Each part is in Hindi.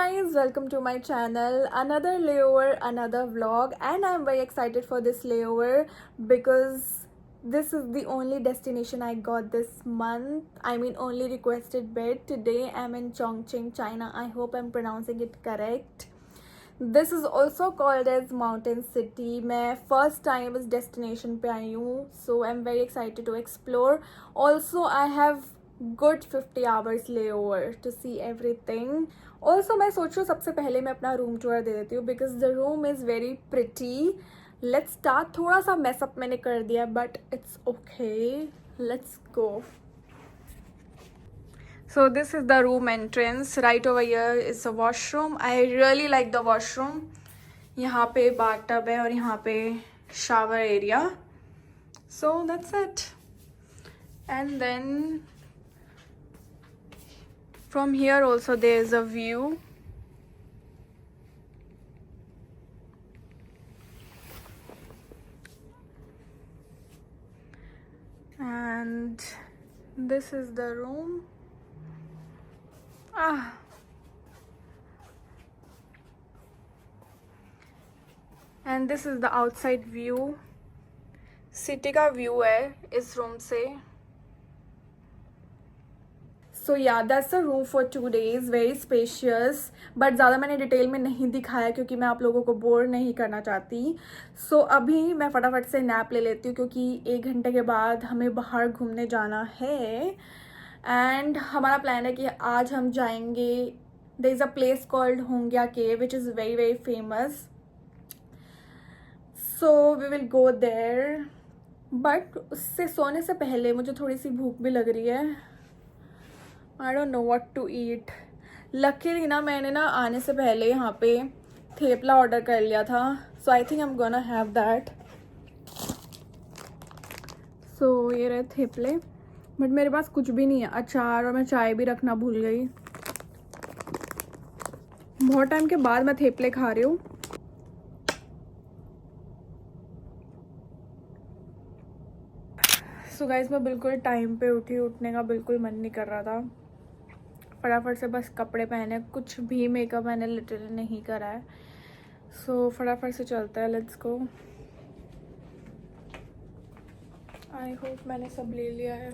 guys, welcome to my channel. Another layover, another vlog, and I'm very excited for this layover because this is the only destination I got this month. I mean, only requested bed. Today I'm in Chongqing, China. I hope I'm pronouncing it correct. This is also called as Mountain City. मैं first time इस destination पे आई हूँ, so I'm very excited to explore. Also, I have good 50 hours layover to see everything. Also, मैं सोच रही हूँ सबसे पहले मैं अपना रूम टूर दे देती हूँ because the room is very pretty. Let's start. थोड़ा सा mess up मैंने कर दिया but it's okay. Let's go. So this is the room entrance. Right over here is the washroom. I really like the washroom. यहाँ पे bathtub है और यहाँ पे shower area. So that's it. And then from here also there is a view. And this is the room. And this is the outside view. City का व्यू है इस रूम से. So yeah, that's the room for 2 days. Very spacious. But ज़्यादा मैंने डिटेल में नहीं दिखाया क्योंकि मैं आप लोगों को बोर नहीं करना चाहती. So अभी मैं फटाफट से नैप ले लेती हूँ क्योंकि 1 घंटे के बाद हमें बाहर घूमने जाना है. एंड हमारा प्लान है कि आज हम जाएंगे. There is a place called Hongya Cave which is very very famous. So we will go there. But उससे सोने से पहले मुझे थोड़ी सी भूख भी लग रही है. I don't know what to eat. Luckily ना मैंने ना आने से पहले यहाँ पे थेपला ऑर्डर कर लिया था. So I think I'm gonna have that. So ये रहे थेपले. बट मेरे पास कुछ भी नहीं है. अचार और मैं चाय भी रखना भूल गई. बहुत टाइम के बाद मैं थेपले खा रही हूँ. So guys मैं बिल्कुल टाइम पे उठी. उठने का बिल्कुल मन नहीं कर रहा था. फटाफट से बस कपड़े पहने. कुछ भी मेकअप मैंने लिटरली नहीं करा है. सो फटाफट से चलता है. Let's go. आई होप मैंने सब ले लिया है.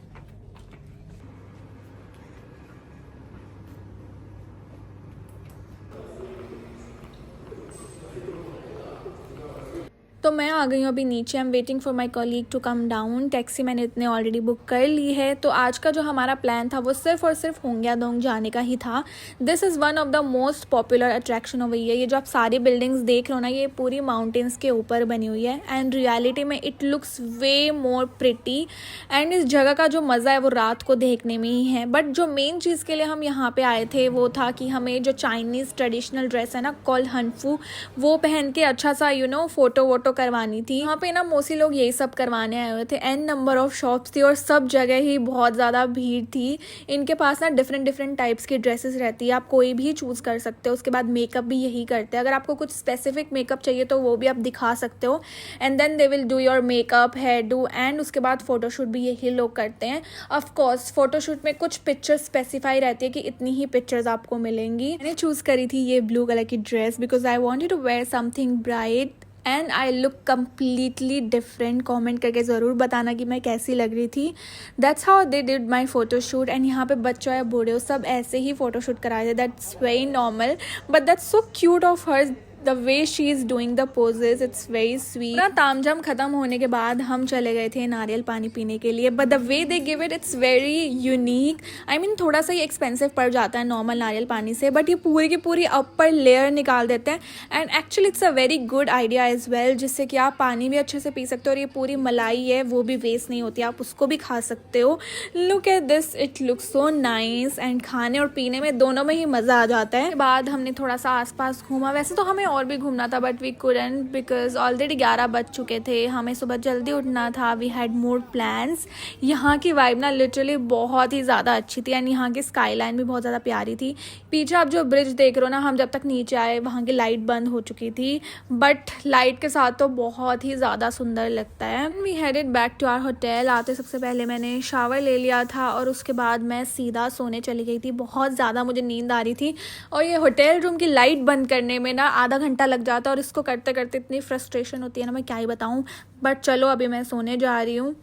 तो मैं आ गई हूँ अभी नीचे. I am waiting for my colleague to come down. Taxi मैंने इतने ऑलरेडी बुक कर ली है. तो आज का जो हमारा प्लान था वो सिर्फ और सिर्फ होंग्यादोंग जाने का ही था. This is one of the most popular attraction of year. ये जो आप सारी बिल्डिंग्स देख रहे हो ना, ये पूरी माउंटेन्स के ऊपर बनी हुई है. एंड रियलिटी में it looks way more pretty. And इस जगह का जो मज़ा है वो रात को देखने में ही है. बट जो मेन चीज़ के लिए हम यहाँ पे आए थे वो था कि हमें जो चाइनीज़ ट्रेडिशनल ड्रेस है ना कॉल्ड हनफू, वो पहन के अच्छा सा फ़ोटो वोटो करवानी थी. यहाँ पे ना मोस्टली लोग यही सब करवाने आए हुए थे. एन नंबर ऑफ शॉप्स थी और सब जगह ही बहुत ज़्यादा भीड़ थी. इनके पास ना डिफरेंट टाइप्स की ड्रेसेस रहती है. आप कोई भी चूज़ कर सकते हो. उसके बाद मेकअप भी यही करते हैं. अगर आपको कुछ स्पेसिफिक मेकअप चाहिए तो वो भी आप दिखा सकते हो. And then they will do your makeup, hair do. And उसके बाद फ़ोटोशूट भी यही लोग करते हैं. ऑफकोर्स फ़ोटोशूट में कुछ पिक्चर्स स्पेसिफाई रहती है कि इतनी ही पिक्चर्स आपको मिलेंगी. मैंने चूज़ करी थी ये ब्लू कलर की dress because I wanted to wear something bright and I look completely different. Comment करके ज़रूर बताना कि मैं कैसी लग रही थी. That's how they did my photoshoot. And यहाँ पे बच्चों या बूढ़े हो सब ऐसे ही फ़ोटोशूट कराए थे. That's very normal but that's so cute of her. The way she is doing the poses, it's very sweet. पूरा तामझाम ख़त्म होने के बाद हम चले गए थे नारियल पानी पीने के लिए. But the way they give it, it's very unique. I mean थोड़ा सा ही एक्सपेंसिव पड़ जाता है नॉर्मल नारियल पानी से. बट ये पूरी की पूरी अपर लेयर निकाल देते हैं. And actually it's a very good idea as well, जिससे कि आप पानी भी अच्छे से पी सकते हो. और ये पूरी मलाई है वो भी वेस्ट नहीं होती, आप उसको भी खा सकते हो. Look at this, it looks so nice. And खाने और पीने में दोनों में ही मज़ा आ जाता है. बाद हमने थोड़ा सा आसपास घूमा. वैसे तो हमें और भी घूमना था but we couldn't because already 11 बज चुके थे, हमें सुबह जल्दी उठना था। We had more plans. यहाँ की वाइब ना लिटरली बहुत ही ज़्यादा अच्छी थी एंड यहाँ की स्काई लाइन भी बहुत ज़्यादा प्यारी थी। पीछे आप जो ब्रिज देख रहे हो ना, हम जब तक नीचे आए वहाँ की लाइट बंद हो चुकी थी बट लाइट के साथ तो बहुत ही ज़्यादा सुंदर लगता है। We headed back to our hotel. आते सबसे पहले मैंने शावर ले लिया था और उसके बाद मैं सीधा सोने चली गई थी। बहुत ज़्यादा मुझे नींद आ रही थी और ये होटल रूम की लाइट बंद करने में ना आधा घंटा लग जाता है और इसको करते करते इतनी फ्रस्ट्रेशन होती है ना, मैं क्या ही बताऊँ। बट चलो अभी मैं सोने जा रही हूँ।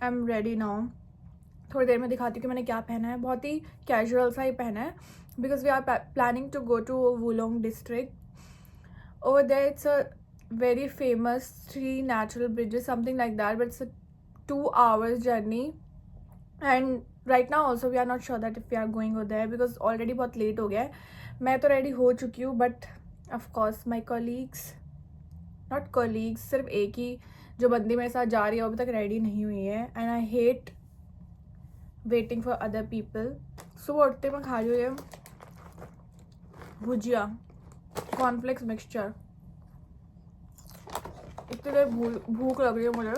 I am ready now. थोड़ी देर में दिखाती हूँ कि मैंने क्या पहना है। बहुत ही कैजुअल सा ही पहना है because we are planning to go to Wulong district. Over there it's a very famous 3 natural bridges, something like that, but it's a 2 hours journey and right now also we are not sure that if we are going over there because already बहुत लेट हो गया है। मैं तो रेडी हो चुकी हूँ but of course my colleagues, not colleagues, सिर्फ एक ही जो बंदी मेरे साथ जा रही है वो अभी तक रेडी नहीं हुई है and I hate waiting for other people. सुबह उठते मैं खा रही हूँ ये भुजिया कॉर्नफ्लेक्स मिक्सचर। इतनी देर भूख लग रही है मुझे।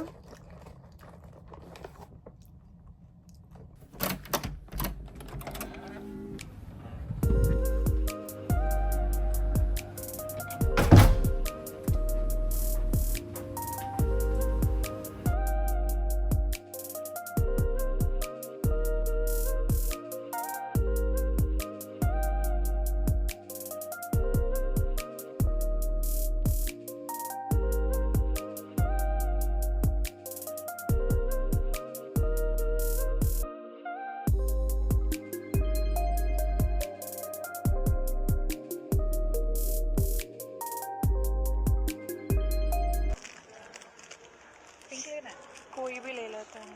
कोई भी ले लेता है।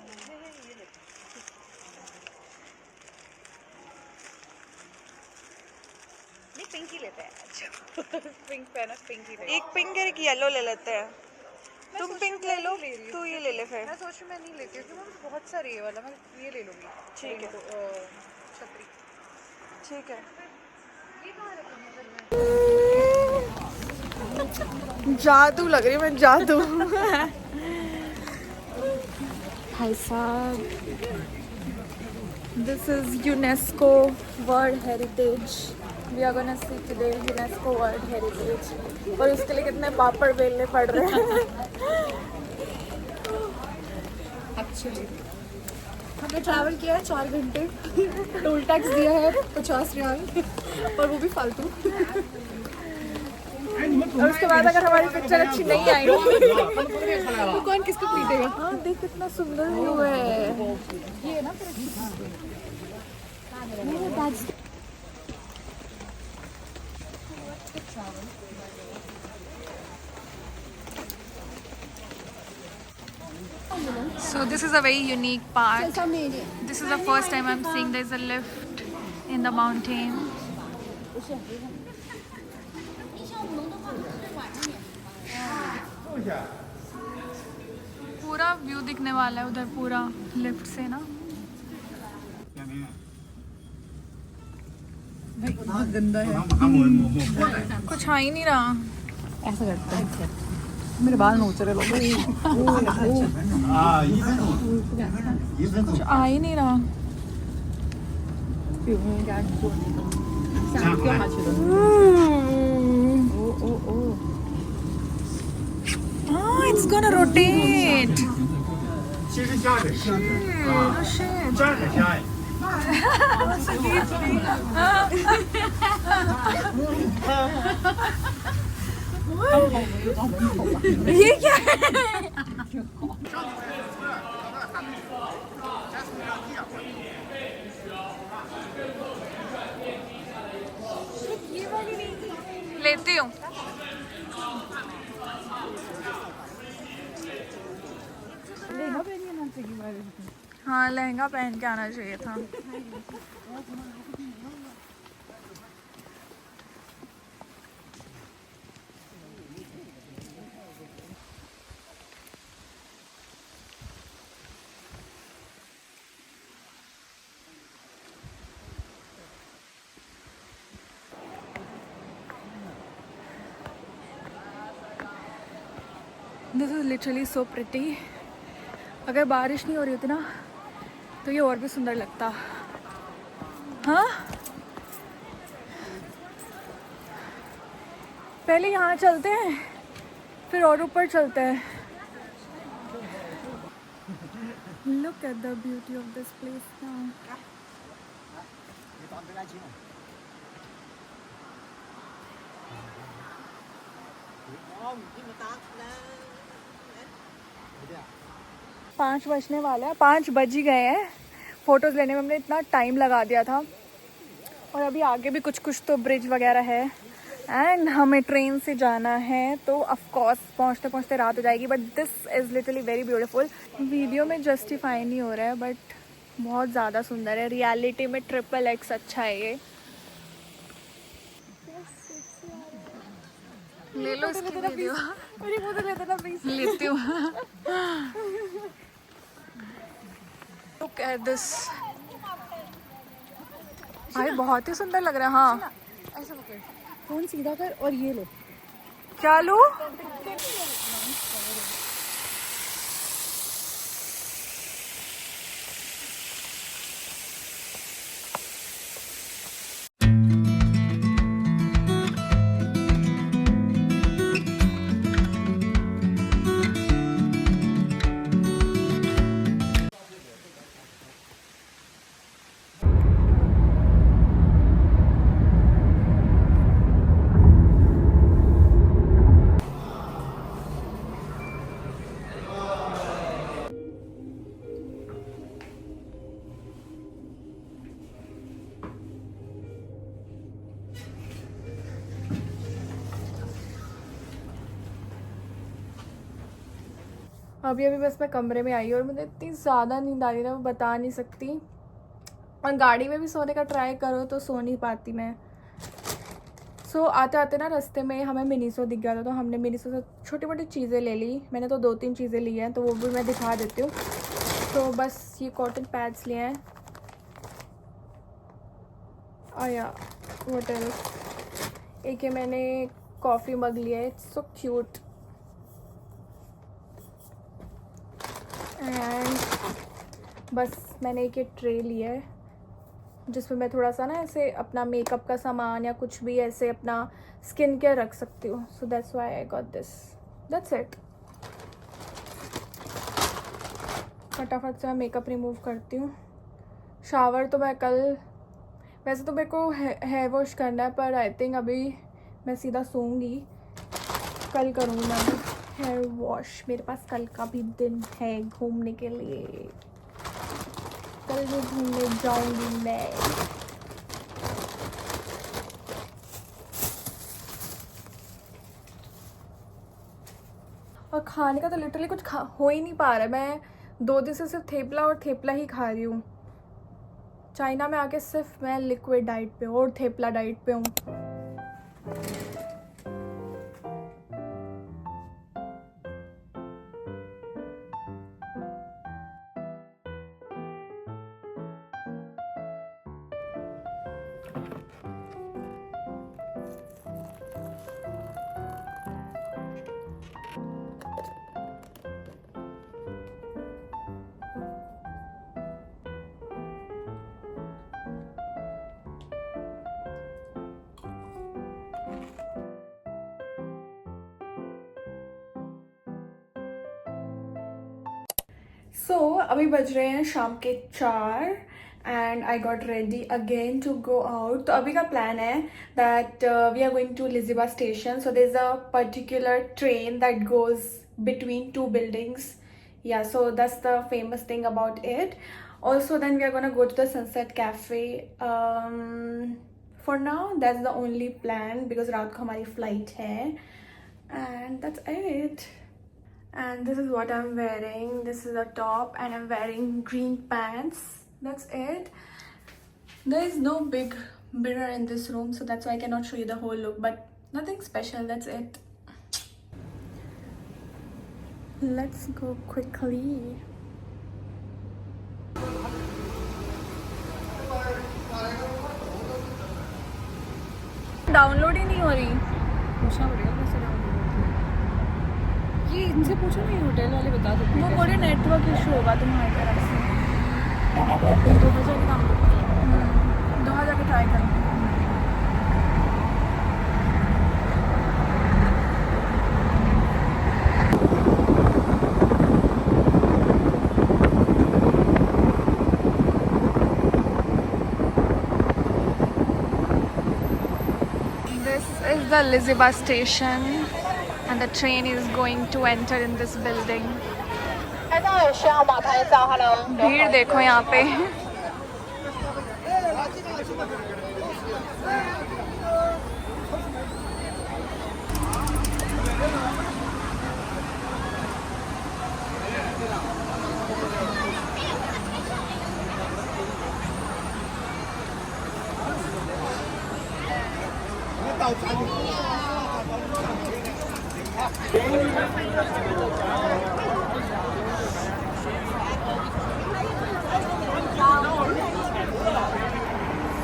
नहीं पिंक ही लेते हैं। अच्छा पिंक पहना, पिंक ही एक पिंक और एक येलो ले लेते हैं। तुम पिंक ले लो, तू ये ले ले फिर। मैं सोच रही मैं नहीं लेती हूँ क्योंकि बहुत सारी है वाला, मैं ये ले लूँगी। ठीक है, छतरी ठीक है। ये कहाँ रखूँगी मैं? जादू लग रही है, मैं जादू। भाई साहब, this is UNESCO world heritage. We are gonna see today UNESCO world heritage और उसके लिए कितने पापड़ बेलने पड़ रहे हैं। एक्चुअली हमने ट्रैवल किया है 4 घंटे, टोल टैक्स दिया है 50 रियाल और वो भी फालतू। और उसके बाद अगर हमारी पिक्चर अच्छी नहीं आई तो कौन किसको पीटेगा? हाँ देख कितना सुंदर व्यू है। ये है ना So this is a very unique part. This is the first time I'm seeing there's a lift in the mountain. पूरा व्यू दिखने वाला है उधर पूरा लिफ्ट से ना। बहुत गंदा है, कुछ आ ही नहीं रहा। ऐसा करता है मेरे बाल नोच रहे लोग। कुछ आ ही नहीं रहा। It's gonna rotate. Oh shit. ये क्या है? लेती हूँ। हाँ लहंगा पहन के आना चाहिए था। This is literally so pretty. अगर बारिश नहीं हो रही होती ना तो ये और भी सुंदर लगता। हाँ पहले यहाँ चलते हैं फिर और ऊपर चलते हैं। Look at the beauty of this place now. पाँच बजने वाला है, 5 बज ही गए हैं। फ़ोटोज़ लेने में हमने इतना टाइम लगा दिया था और अभी आगे भी कुछ कुछ तो ब्रिज वगैरह है एंड हमें ट्रेन से जाना है तो ऑफ कोर्स पहुँचते पहुँचते रात हो जाएगी। But this is literally very beautiful. Video में जस्टिफाई नहीं हो रहा है बट बहुत ज़्यादा सुंदर है। रियलिटी में XXX अच्छा है ये। ले लो इसकी वीडियो। लेती हूँ। Look at this। भाई बहुत ही सुंदर लग रहा है। हाँ ऐसा पकड़, फोन सीधा कर और ये लो। क्या लूँ? अभी बस मैं कमरे में आई और मुझे इतनी ज़्यादा नींद आ रही ना, मैं बता नहीं सकती। और गाड़ी में भी सोने का ट्राई करो तो सो नहीं पाती मैं। सो आते आते ना रास्ते में हमें मिनीसो दिख गया था तो हमने मिनीसो से छोटी मोटी चीज़ें ले ली। मैंने तो 2-3 चीज़ें ली हैं तो वो भी मैं दिखा देती हूँ। तो बस ये कॉटन पैड्स लिए हैं। आया व्हाट एल्स, एक ये मैंने कॉफ़ी मग लिया है, इट्स सो क्यूट। एंड बस मैंने एक ये ट्रे लिया है जिसमें मैं थोड़ा सा ना ऐसे अपना मेकअप का सामान या कुछ भी ऐसे अपना स्किन केयर रख सकती हूँ। So that's why I got this. That's it. फटाफट से मैं मेकअप रिमूव करती हूँ। शावर तो मैं कल, वैसे तो मेरे को हेयर वॉश करना है पर आई थिंक अभी मैं सीधा सोऊंगी। कल करूँगी मैं हेयर वॉश। मेरे पास कल का भी दिन है घूमने के लिए। कल भी घूमने जाऊंगी मैं। और खाने का तो लिटरली कुछ हो ही नहीं पा रहा है। मैं 2 दिन से सिर्फ थेपला और थेपला ही खा रही हूँ। चाइना में आके सिर्फ मैं लिक्विड डाइट पे हूँ और थेपला डाइट पे हूँ। सो अभी बज रहे हैं शाम के 4 and I got ready again to go out. तो अभी का प्लान है that we are going to Liziba station. So there is a particular train that goes between 2 buildings. Yeah, so that's the famous thing about it. Also then we are gonna go to the Sunset Cafe For now, that's the only plan because रात को हमारी flight है, and that's it. And this is what I'm wearing. This is a top, and I'm wearing green pants. That's it. There is no big mirror in this room, so that's why I cannot show you the whole look. But nothing special. That's it. Let's go quickly. Download ही नहीं हो रही. पूछना पड़ेगा कैसे डाउनलोड होती है. ये इनसे पूछो नहीं, होटल वाले बता देते हैं. वो बोले नेटवर्क इशू होगा तुम्हारी तरफ से. तो बजे के डाउनलोड करें. 2 जाके ट्राई करना. This is the Liziba station and the train is going to enter in this building. भीड़ देखो यहाँ पे.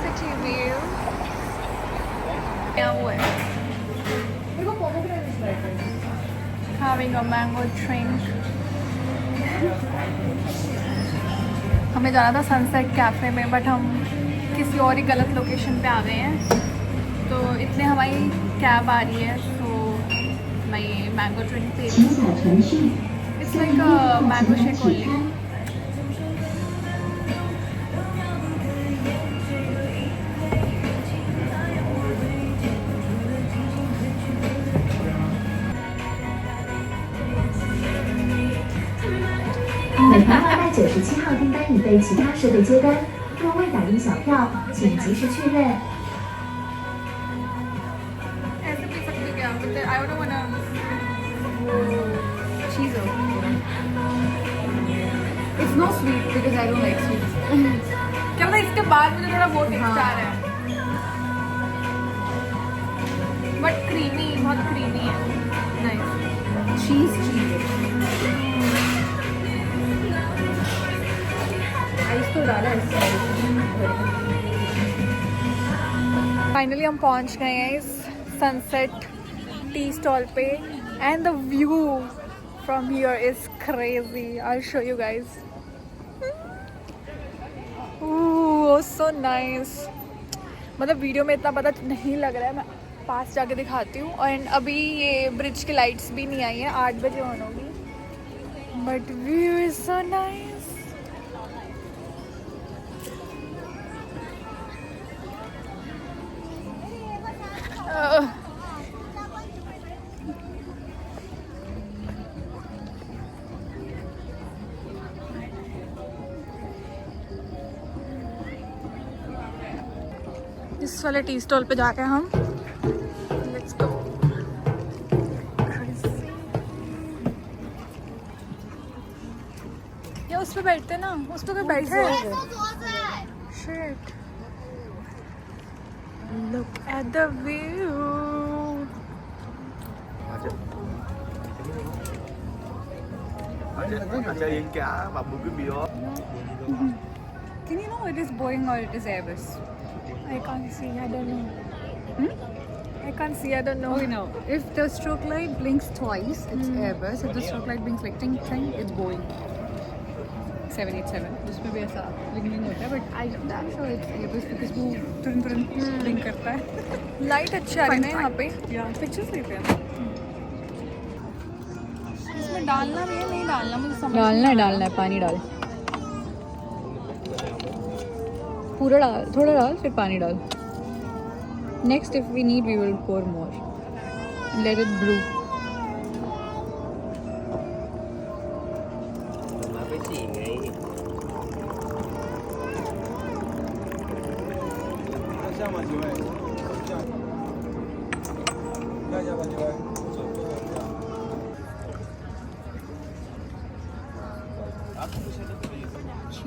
City view. क्या हुआ है? Having a mango drink. हमें जाना था सनसेट कैफे में, बट हम किसी और ही गलत लोकेशन पे आ गए हैं. तो इतने हमारी कैब आ रही है, तो मैं ये मैंगो ड्रिंक पी रही हूँ. It's like a mango shake only。 ऐसे पी सकते क्या? I don't wanna चीज़ हो. It's no sweet because I don't like sweets. क्या पता इसके बाद मुझे थोड़ा बहुत टेस्ट आ रहा है. बट क्रीमी, बहुत क्रीमी है. Nice. Cheese. आइस तो डाला है इसमें. फाइनली हम पहुंच गए हैं इस सनसेट टी स्टॉल पे, and the view from here is crazy. I show you guys. Oh so nice. मतलब वीडियो में इतना पता नहीं लग रहा है, मैं पास जाके दिखाती हूँ. एंड अभी ये ब्रिज की लाइट्स भी नहीं आई हैं, 8 बजे ऑन होगी. But view is so nice. इस वाले टी स्टॉल पे जाके हम लेट्स गो. या उस पे बैठते ना, उस पे कोई बैठे है. Shit. Look at the view. Can you know it is Boeing or it is Airbus? I can't see. I don't know. I can't see. I don't know. Oh, no. If the stroke light blinks twice, it's Airbus. If the stroke light blinks like ting ting, it's Boeing. 787. उसमें भी ऐसा blinking होता है, but I'm sure it's Airbus because वो तुरंत blink करता है. लाइट अच्छी आ रही है ना यहाँ पे. Yeah, pictures लेते हैं. इसमें डालना भी है, नहीं डालना मुझे समझ. डालना है पानी डाल. पूरा डाल, थोड़ा डाल, फिर पानी डाल. Next, if we need, we will pour more. Let it brew.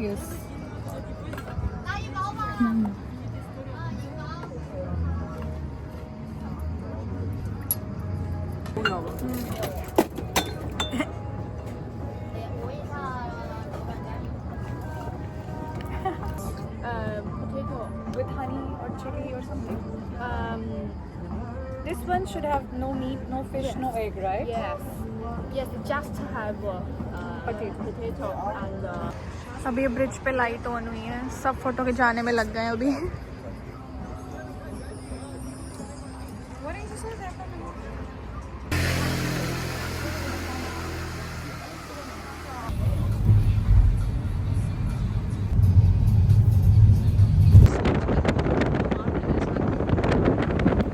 Yes. Potato. With honey or chili or something. This one should have no meat, no fish, Yes. no egg, right? Yes. Yes, just have Potato. and अभी ब्रिज पे लाइट ऑन हुई है, सब फोटो खिंचाने में लग गए हैं अभी. What did you say that from?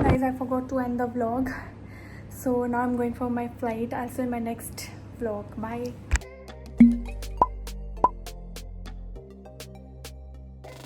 Guys, I forgot to end the vlog, so now I'm going for my flight. I'll see you in my next vlog. Bye.